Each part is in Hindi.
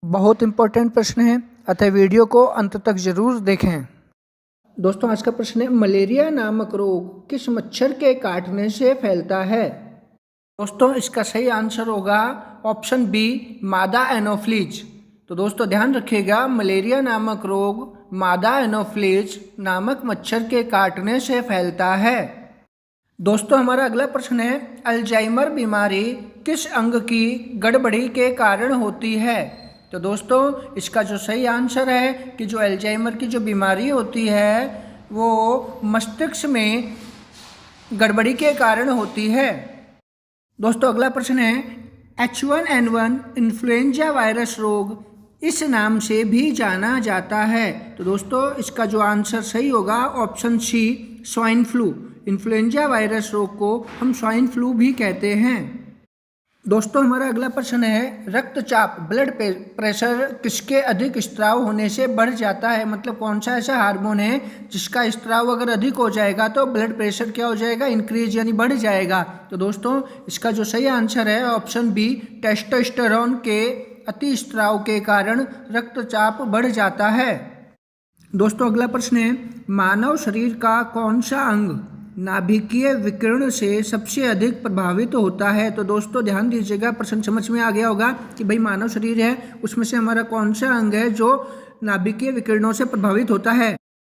बहुत इंपॉर्टेंट प्रश्न है, अतः वीडियो को अंत तक जरूर देखें। दोस्तों आज का प्रश्न है, मलेरिया नामक रोग किस मच्छर के काटने से फैलता है? दोस्तों इसका सही आंसर होगा ऑप्शन बी, मादा एनोफ्लीज। तो दोस्तों ध्यान रखिएगा, मलेरिया नामक रोग मादा एनोफ्लीज नामक मच्छर के काटने से फैलता है। दोस्तों हमारा अगला प्रश्न है, अल्जाइमर बीमारी किस अंग की गड़बड़ी के कारण होती है? तो दोस्तों इसका जो सही आंसर है कि जो अल्जाइमर की जो बीमारी होती है वो मस्तिष्क में गड़बड़ी के कारण होती है। दोस्तों अगला प्रश्न है, H1N1 इन्फ्लुएंजा वायरस रोग इस नाम से भी जाना जाता है। तो दोस्तों इसका जो आंसर सही होगा option C, swine flu. Influenza virus रोग को हम स्वाइन फ्लू भी कहते हैं। दोस्तों हमारा अगला प्रश्न है, रक्तचाप ब्लड प्रेशर किसके अधिक स्त्राव होने से बढ़ जाता है? मतलब कौन सा ऐसा हार्मोन है जिसका स्त्राव अगर अधिक हो जाएगा तो ब्लड प्रेशर क्या हो जाएगा, इंक्रीज यानी बढ़ जाएगा। तो दोस्तों इसका जो सही आंसर है ऑप्शन बी, टेस्टोस्टेरोन के अति स्त्राव के कारण रक्तचाप बढ़ जाता है। दोस्तों अगला प्रश्न है, मानव शरीर का कौन सा अंग नाभिकीय विकिरण से सबसे अधिक प्रभावित होता है? तो दोस्तों ध्यान दीजिएगा, प्रश्न समझ में आ गया होगा कि भाई मानव शरीर है उसमें से हमारा कौन सा अंग है जो नाभिकीय विकिरणों से प्रभावित होता है।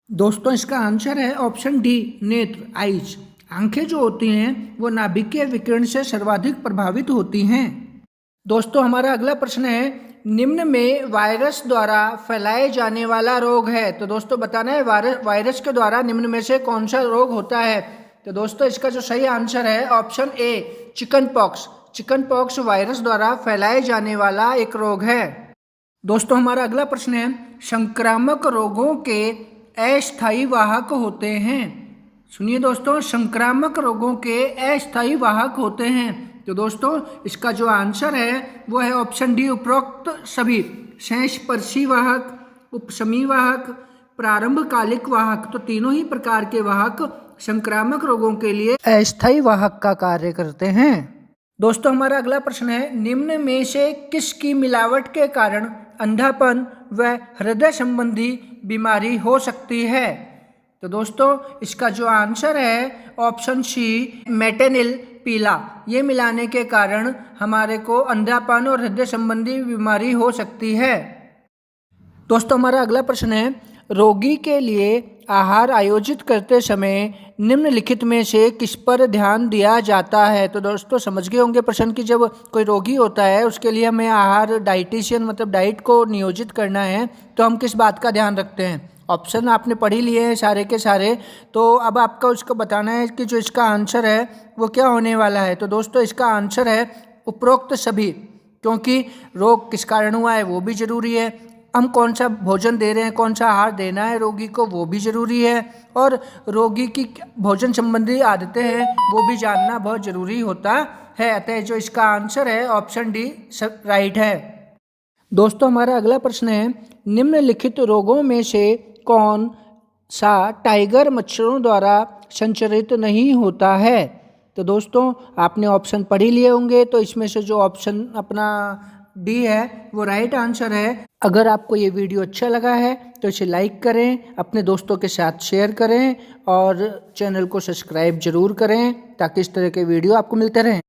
दोस्तों इसका आंसर है ऑप्शन डी, नेत्र, आइज। आंखें जो होती हैं वो नाभिकीय विकिरण से सर्वाधिक प्रभावित होती हैं। दोस्तों हमारा अगला प्रश्न है, निम्न में वायरस द्वारा फैलाए जाने वाला रोग है। तो दोस्तों बताना है वायरस के द्वारा निम्न में से कौन सा रोग होता है? तो दोस्तों इसका जो सही आंसर है option A, chicken pox. Chicken pox virus द्वारा फैलाए जाने वाला एक रोग है। दोस्तों हमारा अगला प्रश्न है, संक्रामक रोगों के अस्थायी वाहक होते हैं। सुनिए दोस्तों, संक्रामक रोगों के अस्थायी वाहक होते हैं। तो दोस्तों इसका जो आंसर है वो है ऑप्शन डी, उपरोक्त सभी। संस्पर्शी वाहक, उपशमी वाहक, प्रारंभकालिक वाहक, तो तीनों ही प्रकार के वाहक संक्रामक रोगों के लिए अस्थायी वाहक का कार्य करते हैं। दोस्तों हमारा अगला प्रश्न है, निम्न में से किसकी मिलावट के कारण अंधापन व हृदय संबंधी बीमारी हो सकती है? तो दोस्तों इसका जो आंसर है ऑप्शन सी, मेटेनिल पीला। ये मिलाने के कारण हमारे को अंधापन और हृदय संबंधी बीमारी हो सकती है। दोस्तों हमारा अगला प्रश्न है, रोगी के लिए आहार आयोजित करते समय निम्नलिखित में से किस पर ध्यान दिया जाता है? तो दोस्तों समझ गए होंगे प्रश्न की, जब कोई रोगी होता है उसके लिए हमें आहार डाइटिशियन मतलब डाइट को नियोजित करना है तो हम किस बात का ध्यान रखते हैं? ऑप्शन आपने पढ़ ही लिए हैं सारे के सारे, तो अब आपका उसको बताना है कि जो इसका आंसर है वो क्या होने वाला है। तो दोस्तों इसका आंसर है उपरोक्त सभी, क्योंकि रोग किस कारण हुआ है वो भी जरूरी है, हम कौन सा भोजन दे रहे हैं, कौन सा आहार देना है रोगी को वो भी जरूरी है, और रोगी की भोजन संबंधी आदतें हैं वो भी जानना बहुत जरूरी होता है। अतः जो इसका आंसर है ऑप्शन डी राइट है। दोस्तों हमारा अगला प्रश्न है, निम्नलिखित रोगों में से कौन सा टाइगर मच्छरों द्वारा संचरित नहीं होता है? तो दोस्तों आपने ऑप्शन पढ़ ही लिए होंगे, तो इसमें से जो ऑप्शन अपना डी है वो राइट आंसर है। अगर आपको ये वीडियो अच्छा लगा है तो इसे लाइक करें, अपने दोस्तों के साथ शेयर करें और चैनल को सब्सक्राइब जरूर करें ताकि इस तरह के वीडियो आपको मिलते रहें।